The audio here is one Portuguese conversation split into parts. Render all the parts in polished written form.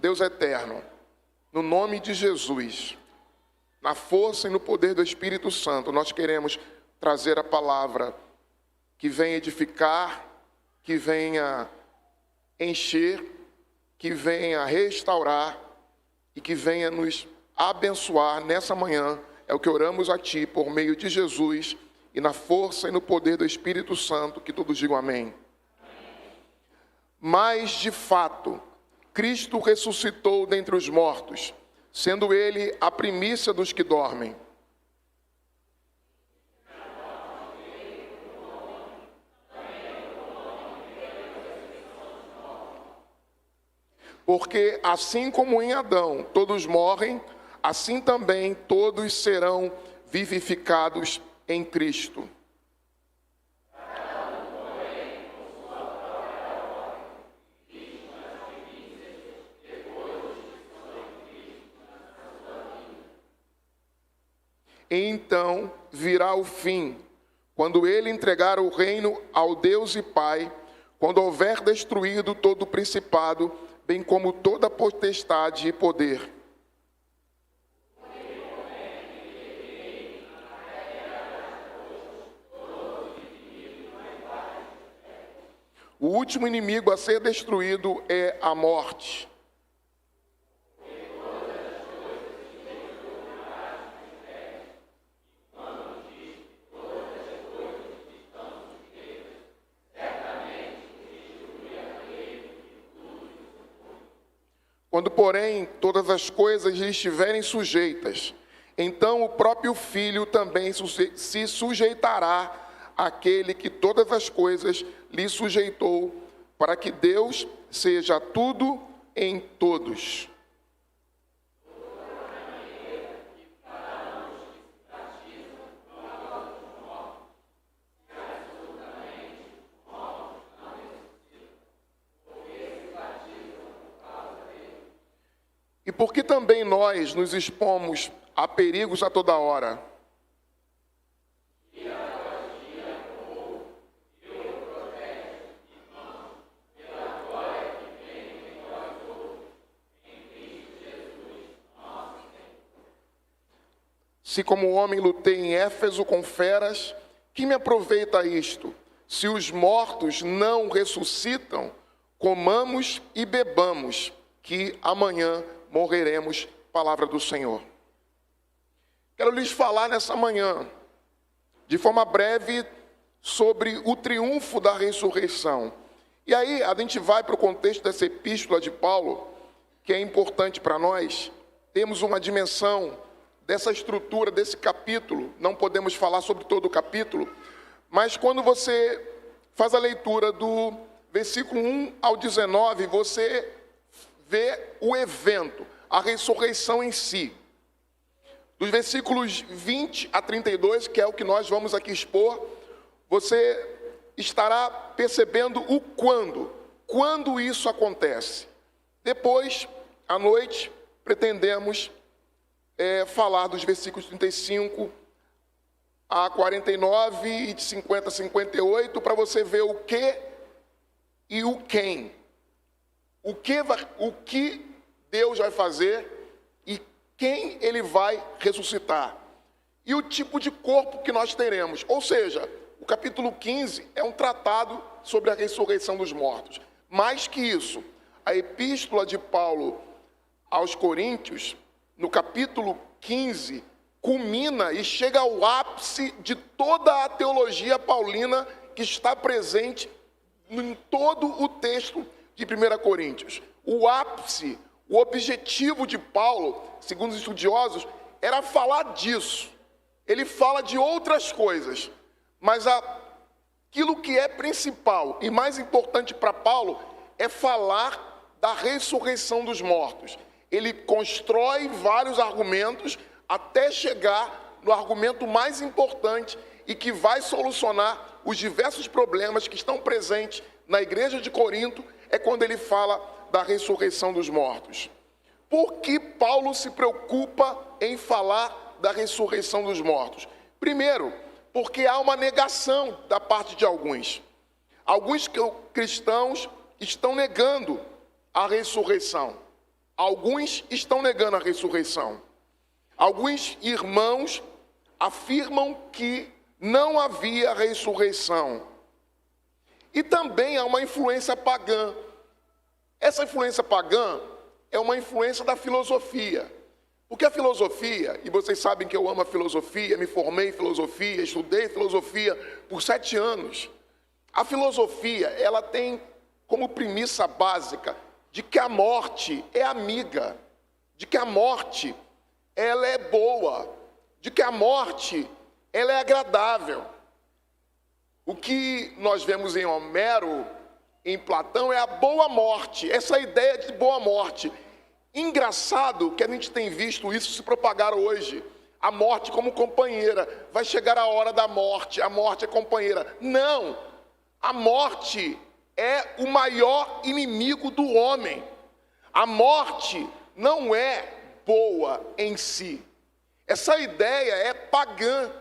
Deus eterno, no nome de Jesus, na força e no poder do Espírito Santo, nós queremos trazer a palavra que venha edificar, que venha encher, que venha restaurar e que venha nos abençoar nessa manhã. É o que oramos a Ti por meio de Jesus e na força e no poder do Espírito Santo, que todos digam amém. Mas, de fato, Cristo ressuscitou dentre os mortos, sendo Ele a primícia dos que dormem. Porque assim como em Adão todos morrem, assim também todos serão vivificados em Cristo. E então virá o fim, quando ele entregar o reino ao Deus e Pai, quando houver destruído todo o principado, bem como toda potestade e poder. O último inimigo a ser destruído é a morte. Quando, porém, todas as coisas lhe estiverem sujeitas, então o próprio Filho também se sujeitará àquele que todas as coisas lhe sujeitou, para que Deus seja tudo em todos. E porque também nós nos expomos a perigos a toda hora. Se como homem lutei em Éfeso com feras, que me aproveita isto? Se os mortos não ressuscitam, comamos e bebamos, que amanhã morreremos. Palavra do Senhor. Quero lhes falar nessa manhã, de forma breve, sobre o triunfo da ressurreição. E aí a gente vai para o contexto dessa epístola de Paulo, que é importante para nós. Temos uma dimensão dessa estrutura, desse capítulo. Não podemos falar sobre todo o capítulo, mas quando você faz a leitura do versículo 1 ao 19, você vê o evento, a ressurreição em si. Dos versículos 20 a 32, que é o que nós vamos aqui expor, você estará percebendo o quando isso acontece. Depois, à noite, pretendemos falar dos versículos 35 a 49 e de 50 a 58, para você ver o que e o quem. O que Deus vai fazer e quem Ele vai ressuscitar. E o tipo de corpo que nós teremos. Ou seja, o capítulo 15 é um tratado sobre a ressurreição dos mortos. Mais que isso, a epístola de Paulo aos Coríntios, no capítulo 15, culmina e chega ao ápice de toda a teologia paulina que está presente em todo o texto de 1 Coríntios. O ápice, o objetivo de Paulo, segundo os estudiosos, era falar disso. Ele fala de outras coisas, mas aquilo que é principal e mais importante para Paulo é falar da ressurreição dos mortos. Ele constrói vários argumentos até chegar no argumento mais importante e que vai solucionar os diversos problemas que estão presentes na igreja de Corinto, é quando ele fala da ressurreição dos mortos. Por que Paulo se preocupa em falar da ressurreição dos mortos? Primeiro, porque há uma negação da parte de alguns. Alguns cristãos estão negando a ressurreição. Alguns estão negando a ressurreição. Alguns irmãos afirmam que não havia ressurreição. E também há uma influência pagã. Essa influência pagã é uma influência da filosofia. Porque a filosofia, e vocês sabem que eu amo a filosofia, me formei em filosofia, estudei filosofia por 7 anos. A filosofia, ela tem como premissa básica de que a morte é amiga, de que a morte, ela é boa, de que a morte, ela é agradável. O que nós vemos em Homero, em Platão, é a boa morte, essa ideia de boa morte. Engraçado que a gente tem visto isso se propagar hoje. A morte como companheira. Vai chegar a hora da morte, a morte é companheira. Não! A morte é o maior inimigo do homem. A morte não é boa em si. Essa ideia é pagã.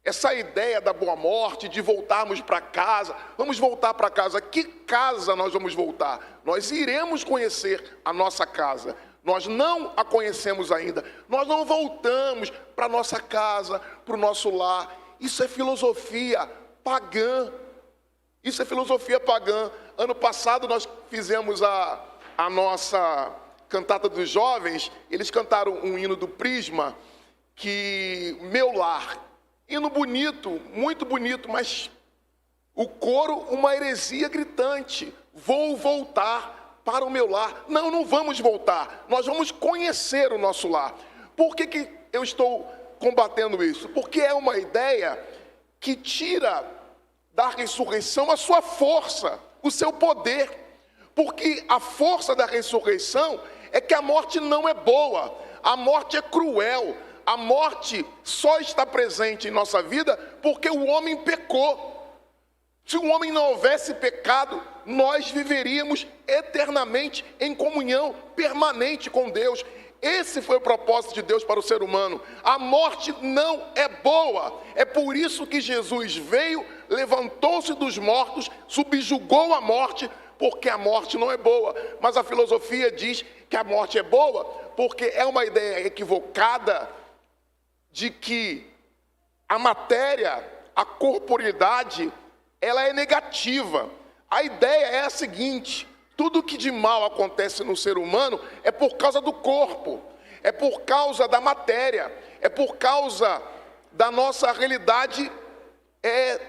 Essa ideia da boa morte, de voltarmos para casa. Vamos voltar para casa. Que casa nós vamos voltar? Nós iremos conhecer a nossa casa. Nós não a conhecemos ainda. Nós não voltamos para a nossa casa, para o nosso lar. Isso é filosofia pagã. Isso é filosofia pagã. Ano passado nós fizemos a nossa cantata dos jovens. Eles cantaram um hino do Prisma, que Meu Lar. Hino bonito, muito bonito, mas o coro, uma heresia gritante. Vou voltar para o meu lar. Não, não vamos voltar. Nós vamos conhecer o nosso lar. Por que eu estou combatendo isso? Porque é uma ideia que tira da ressurreição a sua força, o seu poder. Porque a força da ressurreição é que a morte não é boa, a morte é cruel. A morte só está presente em nossa vida porque o homem pecou. Se o homem não houvesse pecado, nós viveríamos eternamente em comunhão permanente com Deus. Esse foi o propósito de Deus para o ser humano. A morte não é boa. É por isso que Jesus veio, levantou-se dos mortos, subjugou a morte, porque a morte não é boa. Mas a filosofia diz que a morte é boa porque é uma ideia equivocada de que a matéria, a corporeidade, ela é negativa. A ideia é a seguinte: tudo que de mal acontece no ser humano é por causa do corpo, é por causa da matéria, é por causa da nossa realidade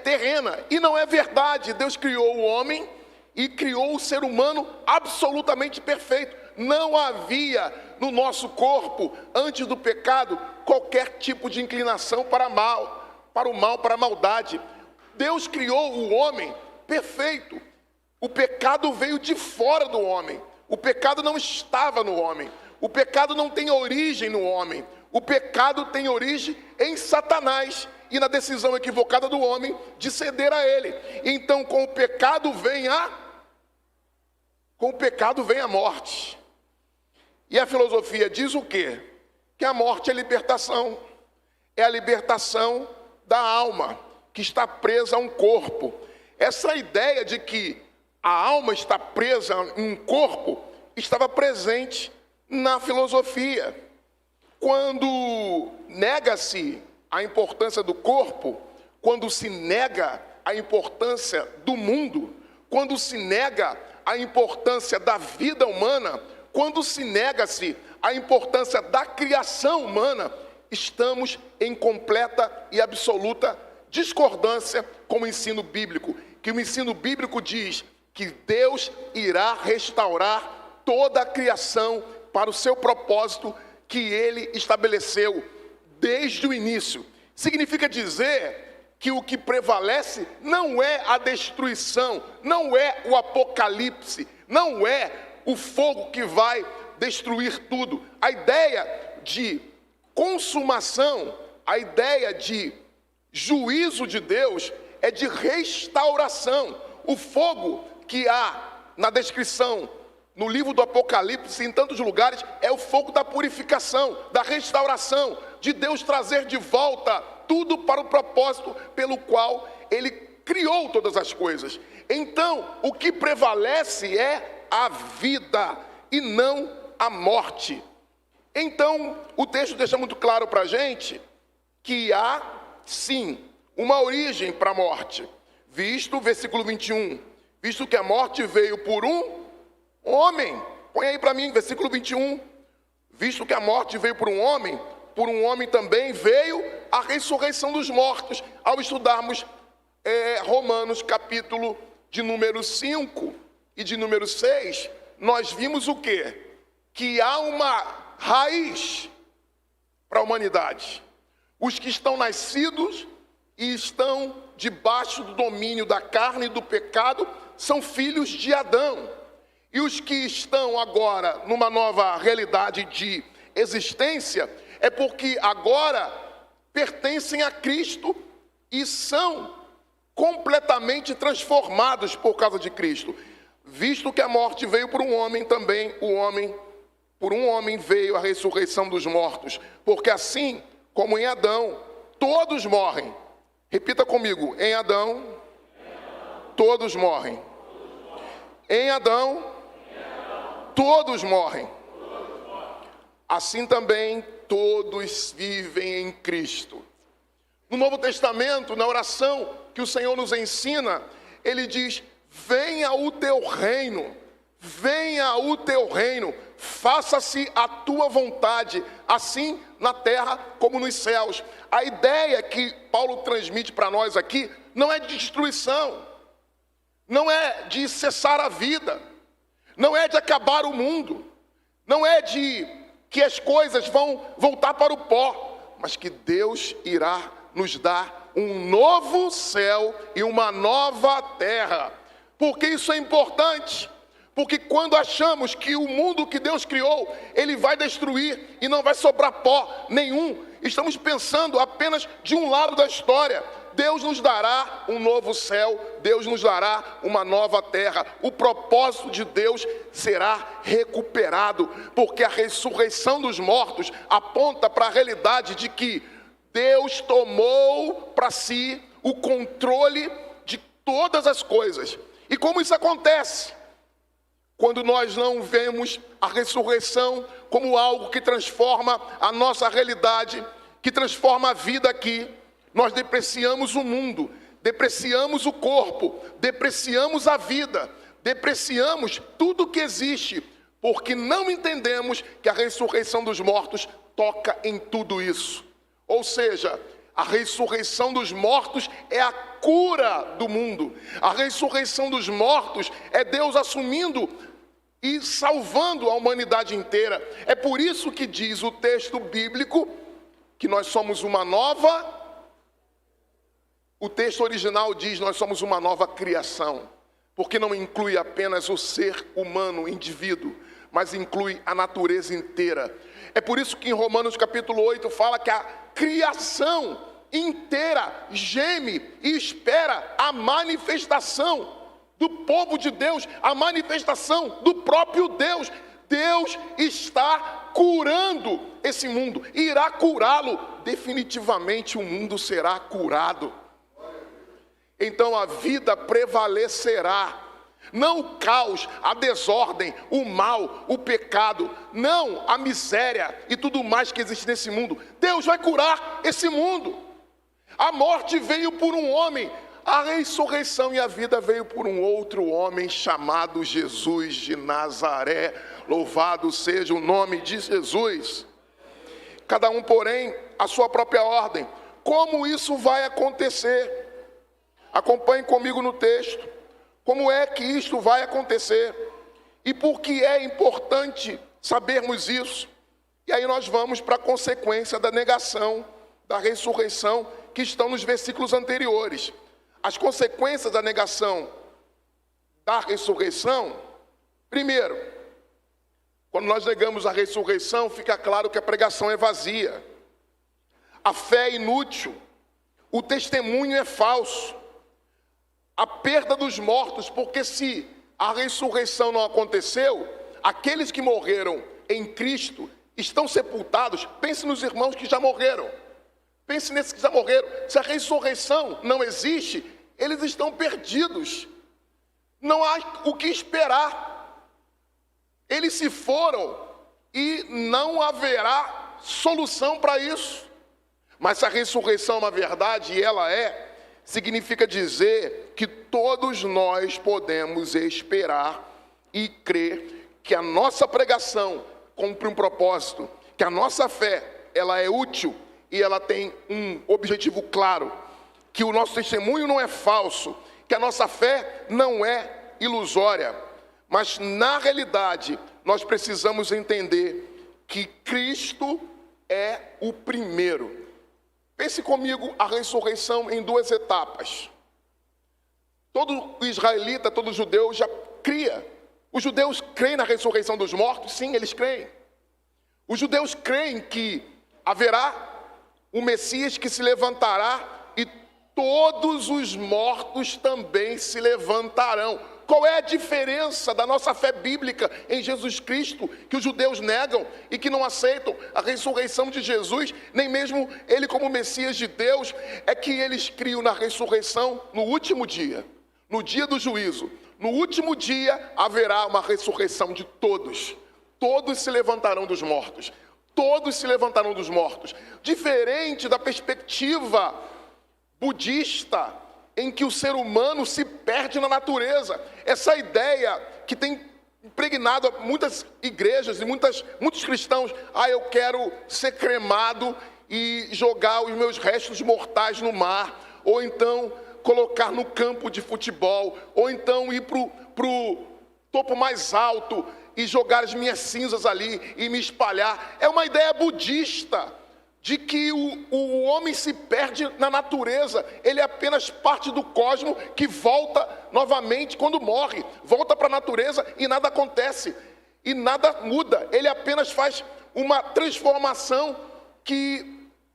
terrena. E não é verdade. Deus criou o homem e criou o ser humano absolutamente perfeito. Não havia no nosso corpo, antes do pecado, qualquer tipo de inclinação para o mal, para a maldade. Deus criou o homem perfeito. O pecado veio de fora do homem. O pecado não estava no homem. O pecado não tem origem no homem. O pecado tem origem em Satanás e na decisão equivocada do homem de ceder a ele. Então, com o pecado vem a morte. E a filosofia diz o quê? Que a morte é libertação. É a libertação da alma, que está presa a um corpo. Essa ideia de que a alma está presa em um corpo estava presente na filosofia. Quando nega-se a importância do corpo, quando se nega a importância do mundo, quando se nega a importância da vida humana, quando se nega-se a importância da criação humana, estamos em completa e absoluta discordância com o ensino bíblico. Que o ensino bíblico diz que Deus irá restaurar toda a criação para o seu propósito que Ele estabeleceu desde o início. Significa dizer que o que prevalece não é a destruição, não é o apocalipse, não é o fogo que vai destruir tudo. A ideia de consumação, a ideia de juízo de Deus é de restauração. O fogo que há na descrição no livro do Apocalipse, em tantos lugares, é o fogo da purificação, da restauração, de Deus trazer de volta tudo para o propósito pelo qual Ele criou todas as coisas. Então, o que prevalece é a vida e não a morte. Então, o texto deixa muito claro para a gente que há, sim, uma origem para a morte. Visto, versículo 21, visto que a morte veio por um homem. Põe aí para mim, versículo 21. Visto que a morte veio por um homem também veio a ressurreição dos mortos. Ao estudarmos Romanos, capítulo de número 5 e de número 6, nós vimos o quê? Que há uma raiz para a humanidade. Os que estão nascidos e estão debaixo do domínio da carne e do pecado são filhos de Adão. E os que estão agora numa nova realidade de existência é porque agora pertencem a Cristo e são completamente transformados por causa de Cristo. Visto que a morte veio por um homem, também por um homem veio a ressurreição dos mortos. Porque assim como em Adão, todos morrem. Repita comigo, em Adão, todos morrem. Em Adão, todos morrem. Assim também todos vivem em Cristo. No Novo Testamento, na oração que o Senhor nos ensina, ele diz: venha o teu reino, venha o teu reino, faça-se a tua vontade, assim na terra como nos céus. A ideia que Paulo transmite para nós aqui não é de destruição, não é de cessar a vida, não é de acabar o mundo, não é de que as coisas vão voltar para o pó, mas que Deus irá nos dar um novo céu e uma nova terra. Por que isso é importante? Porque quando achamos que o mundo que Deus criou, ele vai destruir e não vai sobrar pó nenhum, estamos pensando apenas de um lado da história. Deus nos dará um novo céu, Deus nos dará uma nova terra. O propósito de Deus será recuperado, porque a ressurreição dos mortos aponta para a realidade de que Deus tomou para si o controle de todas as coisas. E como isso acontece? Quando nós não vemos a ressurreição como algo que transforma a nossa realidade, que transforma a vida aqui, nós depreciamos o mundo, depreciamos o corpo, depreciamos a vida, depreciamos tudo que existe, porque não entendemos que a ressurreição dos mortos toca em tudo isso. Ou seja, a ressurreição dos mortos é a cura do mundo. A ressurreição dos mortos é Deus assumindo e salvando a humanidade inteira. É por isso que diz o texto bíblico que nós somos uma nova... O texto original diz: nós somos uma nova criação, porque não inclui apenas o ser humano, o indivíduo, mas inclui a natureza inteira. É por isso que em Romanos capítulo 8 fala que a criação inteira geme e espera a manifestação do povo de Deus, a manifestação do próprio Deus. Deus está curando esse mundo, irá curá-lo. Definitivamente o mundo será curado. Então a vida prevalecerá. Não o caos, a desordem, o mal, o pecado. Não a miséria e tudo mais que existe nesse mundo. Deus vai curar esse mundo. A morte veio por um homem. A ressurreição e a vida veio por um outro homem chamado Jesus de Nazaré. Louvado seja o nome de Jesus. Cada um, porém, a sua própria ordem. Como isso vai acontecer? Acompanhe comigo no texto. Como é que isto vai acontecer? E por que é importante sabermos isso? E aí nós vamos para a consequência da negação da ressurreição que estão nos versículos anteriores. As consequências da negação da ressurreição, primeiro, quando nós negamos a ressurreição, fica claro que a pregação é vazia, a fé é inútil, o testemunho é falso, a perda dos mortos, porque se a ressurreição não aconteceu, aqueles que morreram em Cristo estão sepultados. Pense nos irmãos que já morreram. Pense nesses que já morreram. Se a ressurreição não existe, eles estão perdidos. Não há o que esperar. Eles se foram e não haverá solução para isso. Mas se a ressurreição é uma verdade, e ela significa dizer que todos nós podemos esperar e crer que a nossa pregação cumpre um propósito, que a nossa fé, ela é útil e ela tem um objetivo claro, que o nosso testemunho não é falso, que a nossa fé não é ilusória, mas na realidade nós precisamos entender que Cristo é o primeiro. Pense comigo a ressurreição em duas etapas. Todo israelita, todo judeu já cria. Os judeus creem na ressurreição dos mortos? Sim, eles creem. Os judeus creem que haverá um Messias que se levantará e todos os mortos também se levantarão. Qual é a diferença da nossa fé bíblica em Jesus Cristo, que os judeus negam e que não aceitam a ressurreição de Jesus, nem mesmo Ele como Messias de Deus? É que eles criam na ressurreição no último dia, no dia do juízo. No último dia haverá uma ressurreição de todos. Todos se levantarão dos mortos. Todos se levantarão dos mortos. Diferente da perspectiva budista, em que o ser humano se perde na natureza. Essa ideia que tem impregnado muitas igrejas e muitos cristãos. Eu quero ser cremado e jogar os meus restos mortais no mar. Ou então colocar no campo de futebol. Ou então ir para o topo mais alto e jogar as minhas cinzas ali e me espalhar. É uma ideia budista de que o homem se perde na natureza. Ele é apenas parte do cosmos que volta novamente quando morre. Volta para a natureza e nada acontece. E nada muda. Ele apenas faz uma transformação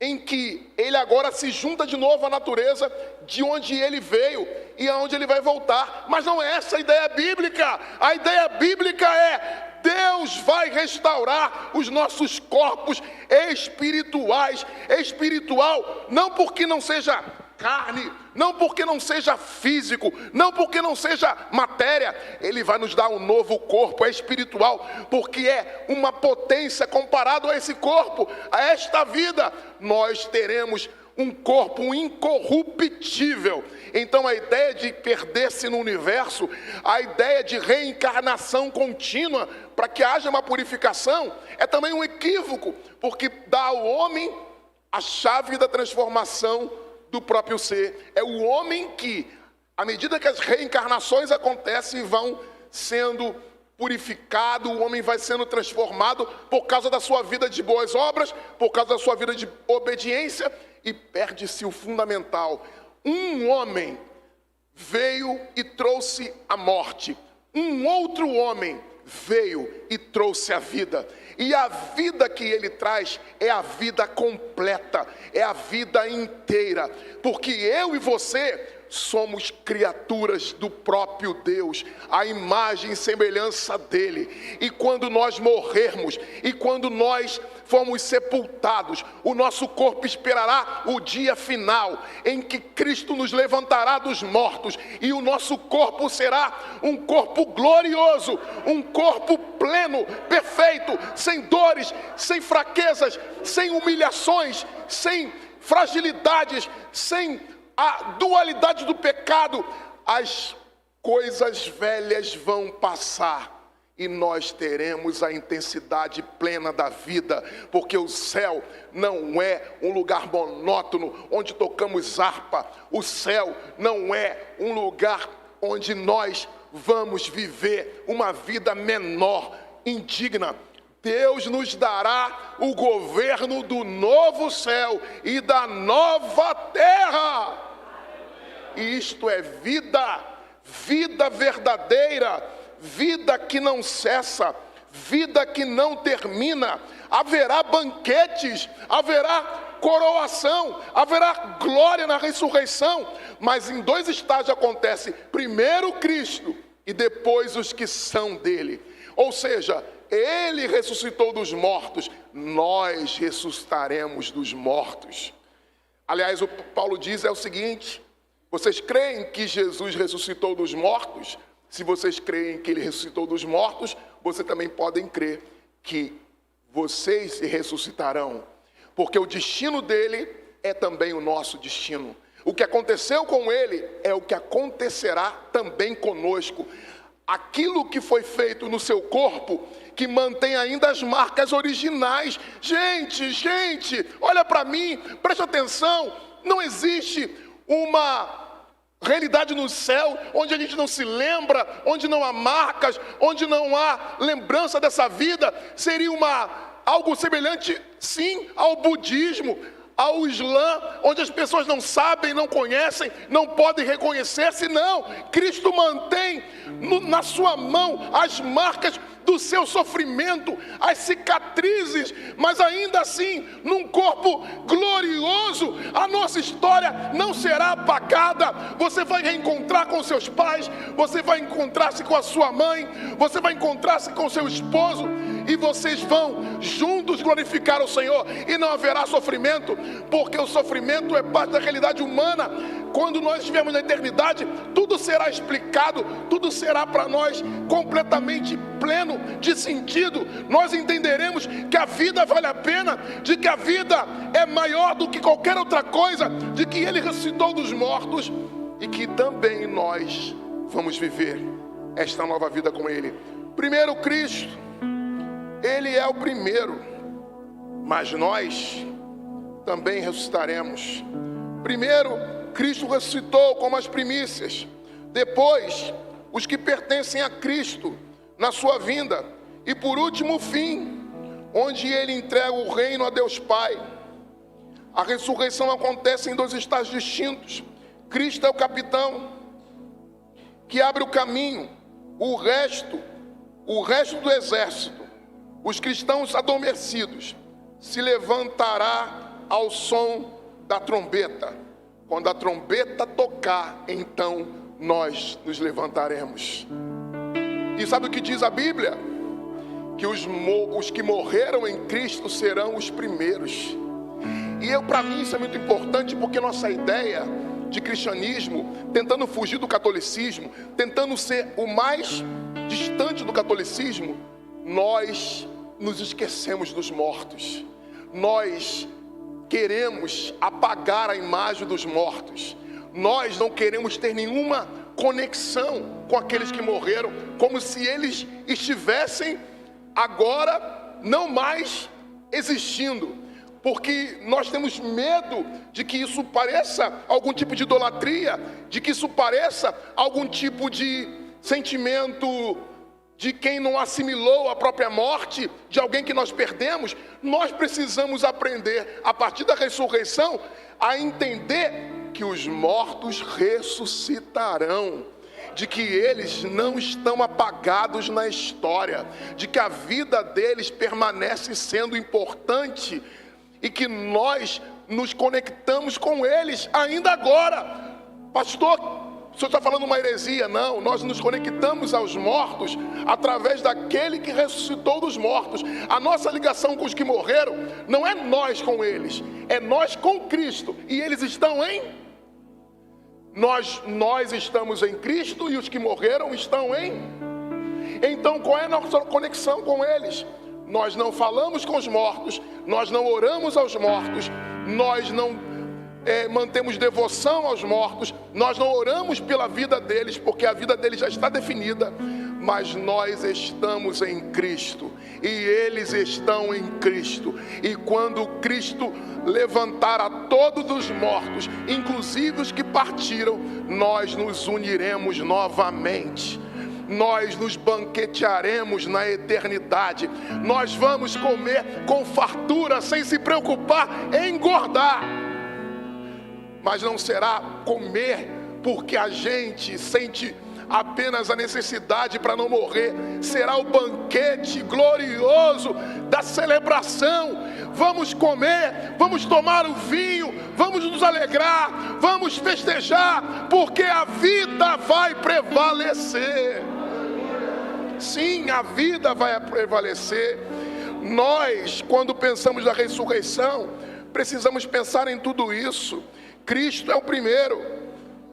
em que ele agora se junta de novo à natureza de onde ele veio e aonde ele vai voltar. Mas não é essa a ideia bíblica. A ideia bíblica é: Deus vai restaurar os nossos corpos espirituais. Espiritual, não porque não seja carne, não porque não seja físico, não porque não seja matéria. Ele vai nos dar um novo corpo, é espiritual, porque é uma potência comparado a esse corpo, a esta vida. Nós teremos um corpo incorruptível. Então a ideia de perder-se no universo, a ideia de reencarnação contínua para que haja uma purificação, é também um equívoco, porque dá ao homem a chave da transformação do próprio ser. É o homem que, à medida que as reencarnações acontecem, vão sendo purificado, o homem vai sendo transformado por causa da sua vida de boas obras, por causa da sua vida de obediência, e perde-se o fundamental. Um homem veio e trouxe a morte. Um outro homem veio e trouxe a vida. E a vida que ele traz é a vida completa, é a vida inteira. Porque eu e você somos criaturas do próprio Deus, a imagem e semelhança dele. E quando nós morrermos, e quando nós formos sepultados, o nosso corpo esperará o dia final, em que Cristo nos levantará dos mortos, e o nosso corpo será um corpo glorioso, um corpo pleno, perfeito, sem dores, sem fraquezas, sem humilhações, sem fragilidades, sem a dualidade do pecado. As coisas velhas vão passar e nós teremos a intensidade plena da vida, porque o céu não é um lugar monótono onde tocamos harpa. O céu não é um lugar onde nós vamos viver uma vida menor, indigna. Deus nos dará o governo do novo céu e da nova terra. E isto é vida, vida verdadeira, vida que não cessa, vida que não termina. Haverá banquetes, haverá coroação, haverá glória na ressurreição. Mas em dois estágios acontece: primeiro Cristo e depois os que são dele. Ou seja, ele ressuscitou dos mortos, nós ressuscitaremos dos mortos. Aliás, o Paulo diz o seguinte: vocês creem que Jesus ressuscitou dos mortos? Se vocês creem que ele ressuscitou dos mortos, vocês também podem crer que vocês ressuscitarão, porque o destino dele é também o nosso destino. O que aconteceu com ele é o que acontecerá também conosco. Aquilo que foi feito no seu corpo, que mantém ainda as marcas originais. Gente, olha para mim, preste atenção. Não existe uma realidade no céu onde a gente não se lembra, onde não há marcas, onde não há lembrança dessa vida. Seria algo semelhante, sim, ao budismo, ao Islã, onde as pessoas não sabem, não conhecem, não podem reconhecer-se. Não, Cristo mantém na sua mão as marcas do seu sofrimento, as cicatrizes, mas ainda assim, num corpo glorioso. A nossa história não será apagada. Você vai reencontrar com seus pais, você vai encontrar-se com a sua mãe, você vai encontrar-se com seu esposo, e vocês vão juntos glorificar o Senhor, e não haverá sofrimento, porque o sofrimento é parte da realidade humana. Quando nós estivermos na eternidade, tudo será explicado, tudo será para nós completamente pleno de sentido. Nós entenderemos que a vida vale a pena, de que a vida é maior do que qualquer outra coisa, de que Ele ressuscitou dos mortos, e que também nós vamos viver esta nova vida com Ele. Primeiro, Cristo, Ele é o primeiro, mas nós também ressuscitaremos. Primeiro, Cristo ressuscitou como as primícias. Depois, os que pertencem a Cristo na sua vinda. E por último, o fim, onde Ele entrega o reino a Deus Pai. A ressurreição acontece em dois estágios distintos. Cristo é o capitão que abre o caminho. O resto do exército, os cristãos adormecidos, se levantará ao som da trombeta. Quando a trombeta tocar, então nós nos levantaremos. E sabe o que diz a Bíblia? Que os que morreram em Cristo serão os primeiros. E para mim isso é muito importante, porque nossa ideia de cristianismo, tentando fugir do catolicismo, tentando ser o mais distante do catolicismo, nós nos esquecemos dos mortos. Nós queremos apagar a imagem dos mortos. Nós não queremos ter nenhuma conexão com aqueles que morreram, como se eles estivessem agora não mais existindo, porque nós temos medo de que isso pareça algum tipo de idolatria, de que isso pareça algum tipo de sentimento de quem não assimilou a própria morte, de alguém que nós perdemos. Nós precisamos aprender, a partir da ressurreição, a entender que os mortos ressuscitarão, de que eles não estão apagados na história, de que a vida deles permanece sendo importante, e que nós nos conectamos com eles ainda agora. Pastor, o senhor está falando uma heresia? Não, nós nos conectamos aos mortos através daquele que ressuscitou dos mortos. A nossa ligação com os que morreram não é nós com eles, é nós com Cristo, e eles estão em nós estamos em Cristo, e os que morreram estão em. Então qual é a nossa conexão com eles? Nós não falamos com os mortos, nós não oramos aos mortos, nós não mantemos devoção aos mortos, nós não oramos pela vida deles, porque a vida deles já está definida, mas nós estamos em Cristo, e eles estão em Cristo. E quando Cristo levantar a todos os mortos, inclusive os que partiram, nós nos uniremos novamente. Nós nos banquetearemos na eternidade. Nós vamos comer com fartura, sem se preocupar em engordar. Mas não será comer porque a gente sente apenas a necessidade para não morrer. Será o banquete glorioso da celebração. Vamos comer, vamos tomar o vinho, vamos nos alegrar, vamos festejar, porque a vida vai prevalecer. Sim, a vida vai prevalecer. Nós, quando pensamos na ressurreição, precisamos pensar em tudo isso. Cristo é o primeiro.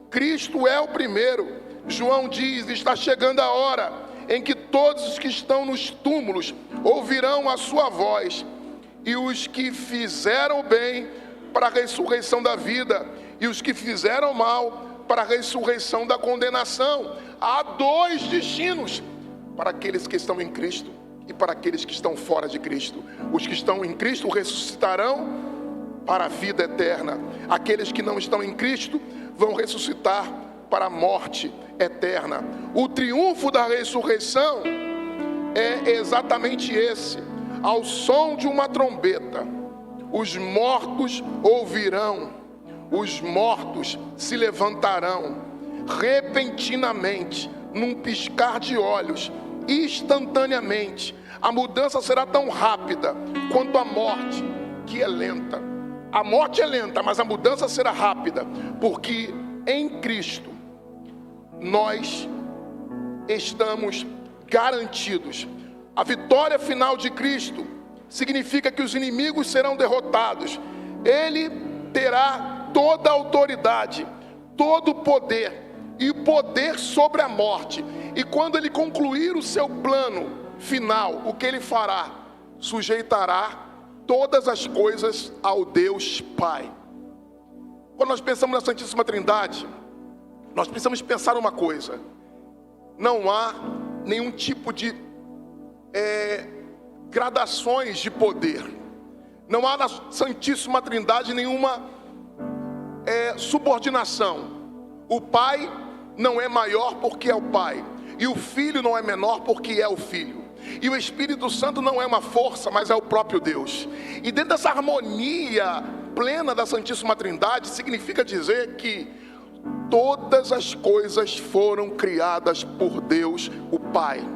Cristo é o primeiro. João diz: está chegando a hora em que todos os que estão nos túmulos ouvirão a sua voz, e os que fizeram bem para a ressurreição da vida, e os que fizeram mal para a ressurreição da condenação. Há dois destinos para aqueles que estão em Cristo e para aqueles que estão fora de Cristo. Os que estão em Cristo ressuscitarão para a vida eterna. Aqueles que não estão em Cristo vão ressuscitar para a morte eterna. O triunfo da ressurreição é exatamente esse: ao som de uma trombeta, os mortos ouvirão, os mortos se levantarão repentinamente, num piscar de olhos, instantaneamente. A mudança será tão rápida quanto a morte, que é lenta. A morte é lenta, mas a mudança será rápida, porque em Cristo nós estamos garantidos. A vitória final de Cristo significa que os inimigos serão derrotados. Ele terá toda a autoridade, todo o poder e o poder sobre a morte. E quando ele concluir o seu plano final, o que ele fará? Sujeitará todas as coisas ao Deus Pai. Quando nós pensamos na Santíssima Trindade, nós precisamos pensar uma coisa: não há nenhum tipo de gradações de poder. Não há na Santíssima Trindade nenhuma subordinação. O Pai não é maior porque é o Pai, e o Filho não é menor porque é o Filho, e o Espírito Santo não é uma força, mas é o próprio Deus. E dentro dessa harmonia plena da Santíssima Trindade, significa dizer que todas as coisas foram criadas por Deus, o Pai.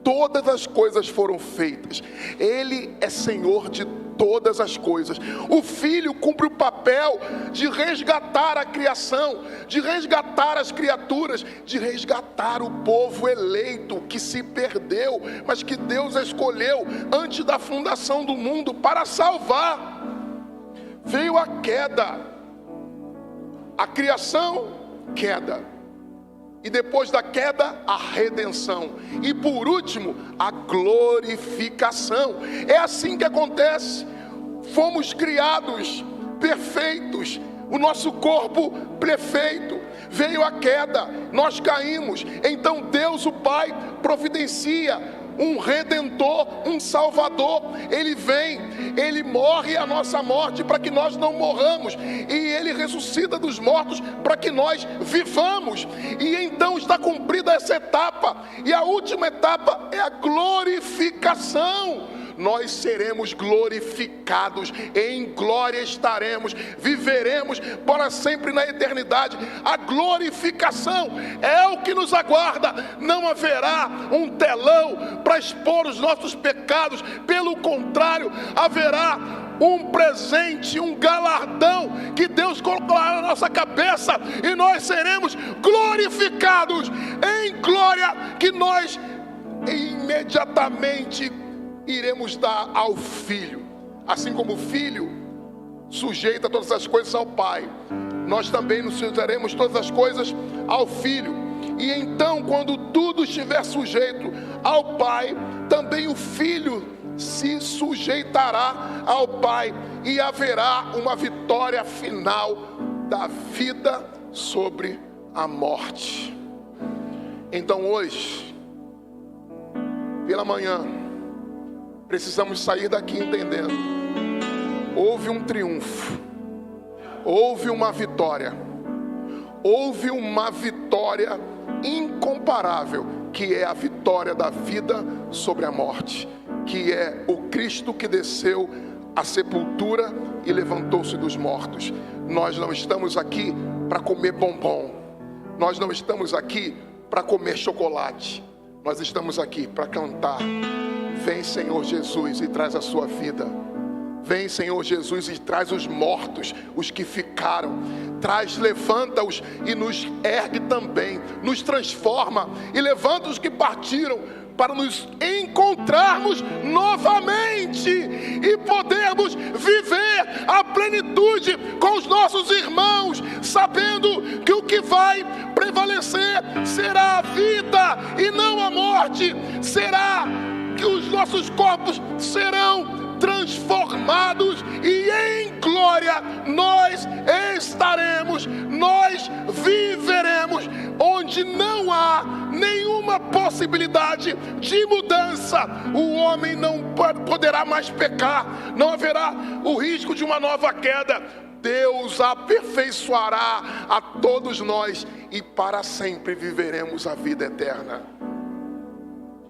Todas as coisas foram feitas. Ele é Senhor de todas as coisas. O Filho cumpre o papel de resgatar a criação, de resgatar as criaturas, de resgatar o povo eleito que se perdeu, mas que Deus escolheu antes da fundação do mundo para salvar. Veio a queda, a criação, queda. E depois da queda, a redenção. E por último, a glorificação. É assim que acontece. Fomos criados perfeitos, o nosso corpo perfeito. Veio a queda, nós caímos. Então Deus, o Pai, providencia um Redentor, um Salvador. Ele vem, Ele morre a nossa morte para que nós não morramos, e Ele ressuscita dos mortos para que nós vivamos. E então está cumprida essa etapa, e a última etapa é a glorificação. Nós seremos glorificados, em glória estaremos, viveremos para sempre na eternidade. A glorificação é o que nos aguarda. Não haverá um telão para expor os nossos pecados, pelo contrário, haverá um presente, um galardão que Deus colocará na nossa cabeça, e nós seremos glorificados em glória, que nós imediatamente iremos dar ao Filho. Assim como o Filho sujeita todas as coisas ao Pai, nós também nos sujeitaremos todas as coisas ao Filho. E então, quando tudo estiver sujeito ao Pai, também o Filho se sujeitará ao Pai, e haverá uma vitória final da vida sobre a morte. Então hoje, pela manhã, precisamos sair daqui entendendo: houve um triunfo, houve uma vitória incomparável, que é a vitória da vida sobre a morte, que é o Cristo que desceu à sepultura e levantou-se dos mortos. Nós não estamos aqui para comer bombom, nós não estamos aqui para comer chocolate, nós estamos aqui para cantar: vem, Senhor Jesus, e traz a sua vida. Vem, Senhor Jesus, e traz os mortos, os que ficaram. Traz, levanta-os e nos ergue também. Nos transforma e levanta os que partiram, para nos encontrarmos novamente e podermos viver a plenitude com os nossos irmãos, sabendo que o que vai prevalecer será a vida e não a morte. Será que os nossos corpos serão transformados e em glória nós estaremos, nós viveremos, onde não há nenhuma possibilidade de mudança. O homem não poderá mais pecar, não haverá o risco de uma nova queda. Deus aperfeiçoará a todos nós e para sempre viveremos a vida eterna.